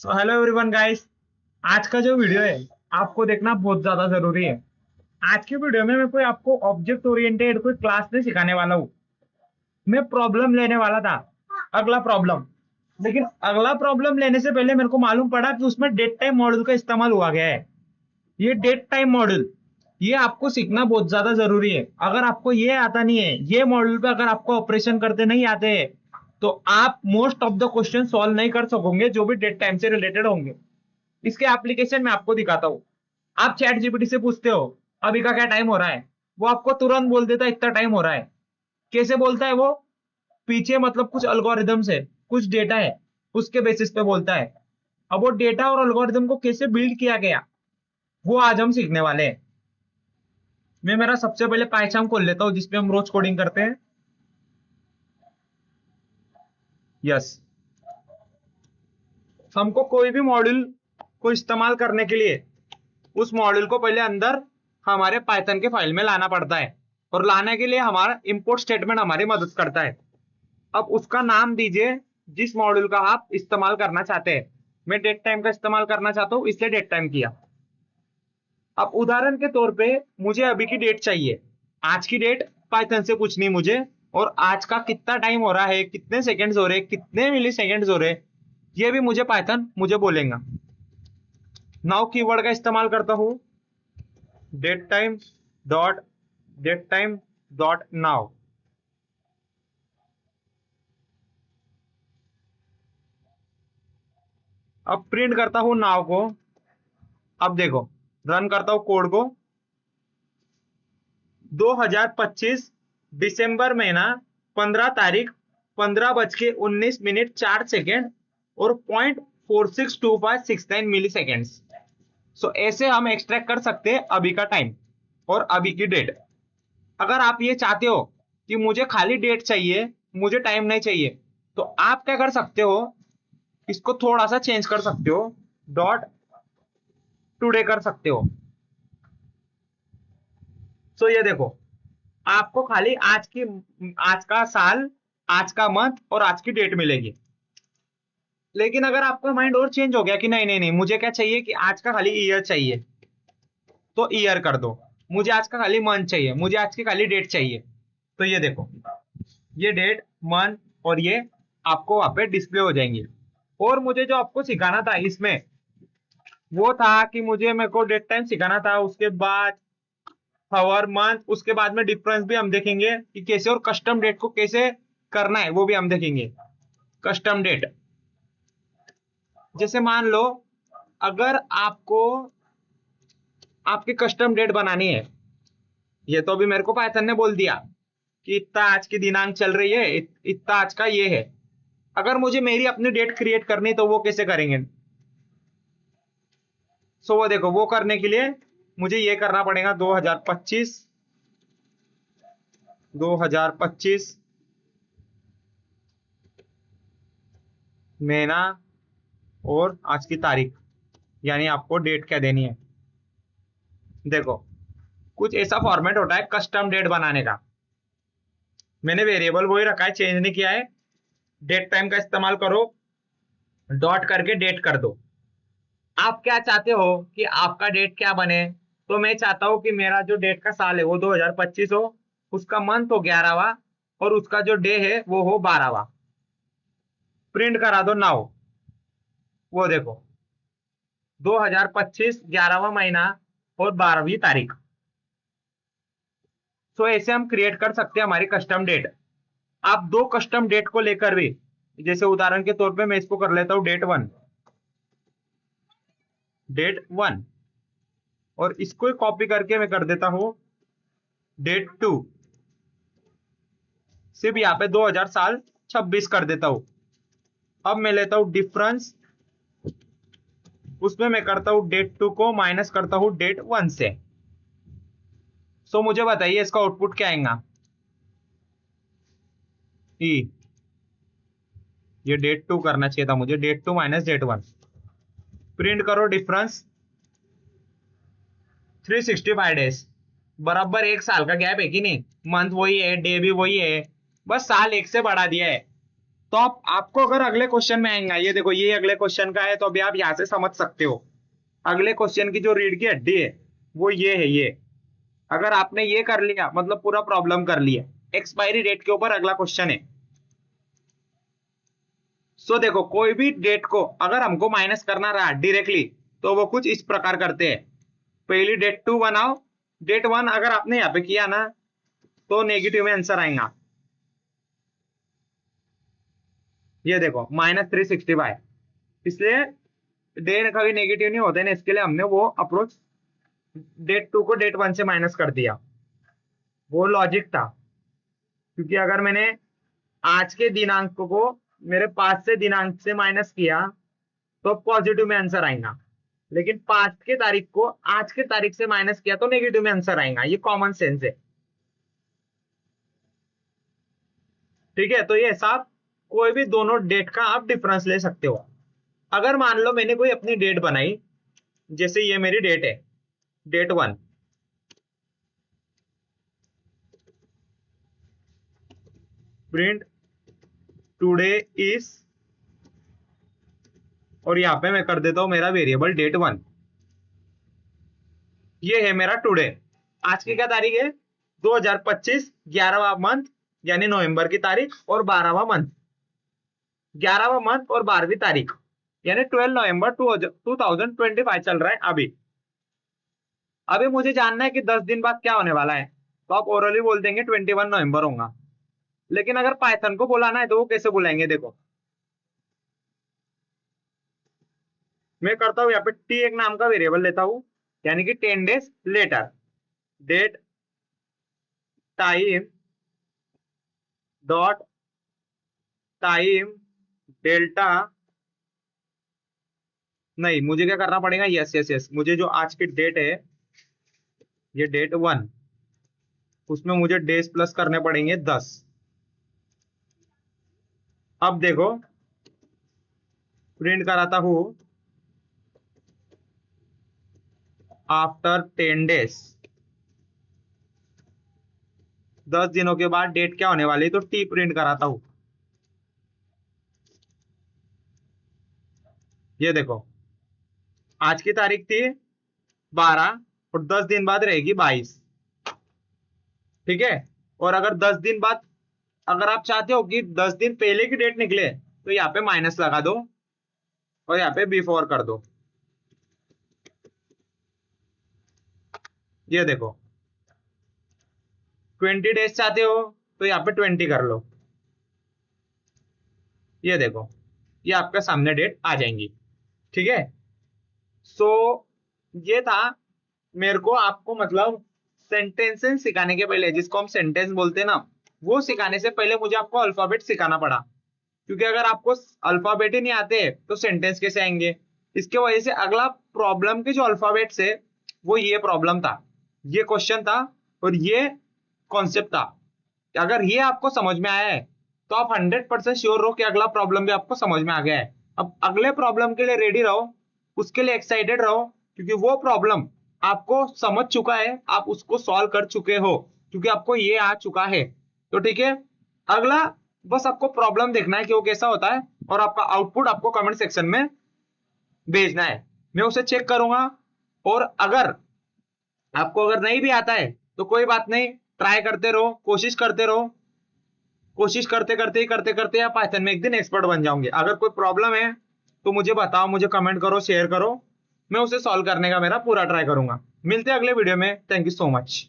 So hello everyone guys. आज का जो वीडियो है आपको देखना बहुत ज्यादा जरूरी है। आज की वीडियो में मैं कोई आपको ऑब्जेक्ट ओरिएंटेड कोई क्लास नहीं सिखाने वाला हूँ। मैं प्रॉब्लम लेने वाला था, अगला प्रॉब्लम। लेकिन अगला प्रॉब्लम लेने से पहले मेरे को मालूम पड़ा कि उसमें डेट टाइम मॉड्यूल का इस्तेमाल हुआ गया है। ये डेट टाइम मॉड्यूल, ये आपको सीखना बहुत ज्यादा जरूरी है। अगर आपको ये आता नहीं है, ये मॉड्यूल पे अगर आपको ऑपरेशन करते नहीं आते हैं, तो आप most of the question solve नहीं कर सकोगे जो भी डेट टाइम से रिलेटेड होंगे। इसके एप्लीकेशन मैं आपको दिखाता हूँ। आप चैट जीपीटी से पूछते हो अभी का क्या टाइम हो रहा है, वो आपको तुरंत बोल देता है इतना टाइम हो रहा है। कैसे बोलता है वो? पीछे मतलब कुछ अल्गोरिदम है, कुछ डेटा है, उसके बेसिस पे बोलता है। अब वो डेटा और अल्गोरिदम को कैसे बिल्ड किया गया, वो आज हम सीखने वाले हैं। मैं मेरा सबसे पहले पाइथन खोल लेता हूँ जिसपे हम रोज कोडिंग करते हैं। यस, हमको कोई भी मॉड्यूल को इस्तेमाल करने के लिए उस मॉड्यूल को पहले अंदर हमारे पाइथन के फाइल में लाना पड़ता है, और लाने के लिए हमारा इंपोर्ट स्टेटमेंट हमारी मदद करता है। अब उसका नाम दीजिए जिस मॉड्यूल का आप इस्तेमाल करना चाहते हैं। मैं डेट टाइम का इस्तेमाल करना चाहता हूँ इसलिए डेट टाइम किया। अब उदाहरण के तौर पे मुझे अभी की डेट चाहिए, आज की डेट पाइथन से पूछनी मुझे, और आज का कितना टाइम हो रहा है, कितने सेकंड्स हो रहे, कितने मिली सेकेंड्स हो रहे, ये भी मुझे पाइथन मुझे बोलेगा। नाउ कीवर्ड का इस्तेमाल करता हूं, date time dot date time dot now. अब प्रिंट करता हूं नाउ को। अब देखो, रन करता हूं कोड को। 2025 दिसंबर महीना 15 तारीख 15 बज के 19 मिनट 4 सेकेंड और 0.462569 मिली सेकेंड्स। सो ऐसे हम एक्सट्रैक्ट कर सकते हैं अभी का टाइम और अभी की डेट। अगर आप ये चाहते हो कि मुझे खाली डेट चाहिए, मुझे टाइम नहीं चाहिए, तो आप क्या कर सकते हो, इसको थोड़ा सा चेंज कर सकते हो, डॉट टुडे कर सकते हो। सो ये देखो, आपको खाली आज का साल, आज का मंथ और आज की डेट मिलेगी। लेकिन अगर आपका माइंड और चेंज हो गया कि नहीं नहीं नहीं, मुझे क्या चाहिए कि आज का खाली ईयर चाहिए, तो ईयर कर दो। मुझे आज का खाली मंथ चाहिए, मुझे आज की खाली डेट चाहिए, तो ये देखो, ये डेट, मंथ और ये आपको वहां पे डिस्प्ले हो जाएंगे। और मुझे जो आपको सिखाना था इसमें वो था कि मेरे को डेट टाइम सिखाना था, उसके बाद आवर मंथ, उसके बाद में डिफरेंस भी हम देखेंगे कि कैसे, और कस्टम डेट को कैसे करना है वो भी हम देखेंगे। कस्टम डेट, जैसे मान लो अगर आपको आपकी कस्टम डेट बनानी है, ये तो अभी मेरे को पाइथन ने बोल दिया कि इतना आज की दिनांक चल रही है, इतना आज का ये है। अगर मुझे मेरी अपनी डेट क्रिएट करनी तो वो कैसे करेंगे? सो वो देखो, वो करने के लिए मुझे ये करना पड़ेगा, 2025 महीना और आज की तारीख, यानी आपको डेट क्या देनी है। देखो, कुछ ऐसा फॉर्मेट होता है कस्टम डेट बनाने का। मैंने वेरिएबल वही रखा है, चेंज नहीं किया है। डेट टाइम का इस्तेमाल करो, डॉट करके डेट कर दो। आप क्या चाहते हो कि आपका डेट क्या बने? तो मैं चाहता हूं कि मेरा जो डेट का साल है वो 2025 हो, उसका मंथ हो 11वां, और उसका जो डे है वो हो 12वां। प्रिंट करा दो नाउ। वो देखो, 2025 11वां महीना और 12वीं तारीख। सो ऐसे हम क्रिएट कर सकते हैं हमारी कस्टम डेट। आप दो कस्टम डेट को लेकर भी, जैसे उदाहरण के तौर पे मैं इसको कर लेता हूं डेट वन, और इसको कॉपी करके मैं कर देता हूं डेट 2। सिर्फ यहाँ पे 2000 साल 26 कर देता हूं। अब मैं लेता हूं डिफरेंस, उसमें मैं करता हूं डेट 2 को माइनस करता हूं डेट 1 से। सो मुझे बताइए इसका आउटपुट क्या आएगा। ई, ये डेट 2 करना चाहिए था मुझे, डेट 2 माइनस डेट 1। प्रिंट करो डिफरेंस, 365 डेज, बराबर एक साल का गैप है कि नहीं? मंथ वही है, डे भी वही है, बस साल एक से बढ़ा दिया है। तो आपको अगर अगले क्वेश्चन में आएगा, ये देखो ये अगले क्वेश्चन का है, तो अभी आप यहाँ से समझ सकते हो अगले क्वेश्चन की जो रीढ़ की हड्डी है वो ये है। ये अगर आपने ये कर लिया मतलब पूरा प्रॉब्लम कर लिया। एक्सपायरी डेट के ऊपर अगला क्वेश्चन है। सो देखो कोई भी डेट को अगर हमको माइनस करना रहा डायरेक्टली तो वो कुछ इस प्रकार करते हैं। पहली डेट 2 बनाओ। डेट 1 अगर आपने यहाँ पे किया ना तो नेगेटिव में आंसर आएगा। ये देखो -365, इसलिए डेट कभी नेगेटिव नहीं होते ना, इसके लिए हमने वो अप्रोच डेट 2 को डेट 1 से माइनस कर दिया। वो लॉजिक था, क्योंकि अगर मैंने आज के दिनांक को मेरे 5 से दिनांक से माइनस किया तो पॉजिटिव में आंसर आएगा, लेकिन 5 के तारीख को आज के तारीख से माइनस किया तो नेगेटिव में आंसर आएगा। ये कॉमन सेंस है। ठीक है, तो ये हिसाब कोई भी दोनों डेट का आप डिफरेंस ले सकते हो। अगर मान लो मैंने कोई अपनी डेट बनाई, जैसे ये मेरी डेट है डेट 1, प्रिंट टुडे इज, और यहां पे मैं कर देता हूं मेरा वेरिएबल डेट 1। ये है मेरा टुडे। आज की क्या तारीख है? 2025, 11वां मंथ यानी नवंबर की तारीख, और 12वां मंथ, 11वां मंथ और 12वीं तारीख यानी 12 नवंबर 2025 चल रहा है अभी। अभी मुझे जानना है कि 10 दिन बाद क्या होने वाला है, तो आप ओरली बोल देंगे 21 नवंबर होगा। लेकिन अगर पाइथन को बुलाना है तो वो कैसे बुलाएंगे? देखो मैं करता हूं यहाँ पे टी एक नाम का वेरिएबल लेता हूं, यानी कि 10 days later, date time dot time delta. नहीं, मुझे क्या करना पड़ेगा? यस यस यस, मुझे जो आज की डेट है ये डेट 1, उसमें मुझे डेज प्लस करने पड़ेंगे 10। अब देखो प्रिंट कराता हूं आफ्टर 10 डेज, 10 दिनों के बाद डेट क्या होने वाली है, तो टी प्रिंट कराता हूं। ये देखो आज की तारीख थी 12 और 10 दिन बाद रहेगी 22। ठीक है, और अगर 10 दिन बाद अगर आप चाहते हो कि 10 दिन पहले की डेट निकले तो यहाँ पे माइनस लगा दो और यहाँ पे बिफोर कर दो। ये देखो 20 डेज चाहते हो तो यहाँ पे 20 कर लो। ये देखो ये आपके सामने डेट आ जाएंगी। ठीक है, सो ये था मेरे को आपको मतलब सेंटेंसेस सिखाने के पहले, जिसको हम सेंटेंस बोलते हैं ना, वो सिखाने से पहले मुझे आपको अल्फाबेट सिखाना पड़ा, क्योंकि अगर आपको अल्फाबेट ही नहीं आते तो सेंटेंस कैसे आएंगे। इसके वजह से अगला प्रॉब्लम के जो अल्फाबेट है वो ये प्रॉब्लम था, ये क्वेश्चन था और ये कॉन्सेप्ट था। अगर ये आपको समझ में आया है तो आप 100% श्योर रहो कि अगला प्रॉब्लम भी आपको समझ में आ गया है। अब अगले प्रॉब्लम के लिए रेडी रहो, उसके लिए एक्साइटेड रहो, क्योंकि वो प्रॉब्लम आपको समझ चुका है, आप उसको सॉल्व कर चुके हो, क्योंकि आपको ये आ चुका है। तो ठीक है, अगला बस आपको प्रॉब्लम देखना है कि वो कैसा होता है, और आपका आउटपुट आपको कमेंट सेक्शन में भेजना है, मैं उसे चेक करूंगा। और अगर आपको अगर नहीं भी आता है तो कोई बात नहीं, ट्राई करते रहो, कोशिश करते रहो, कोशिश करते करते ही करते करते आप पाइथन में एक दिन एक्सपर्ट बन जाओगे। अगर कोई प्रॉब्लम है तो मुझे बताओ, मुझे कमेंट करो, शेयर करो, मैं उसे सॉल्व करने का मेरा पूरा ट्राई करूंगा। मिलते हैं अगले वीडियो में। Thank you so much.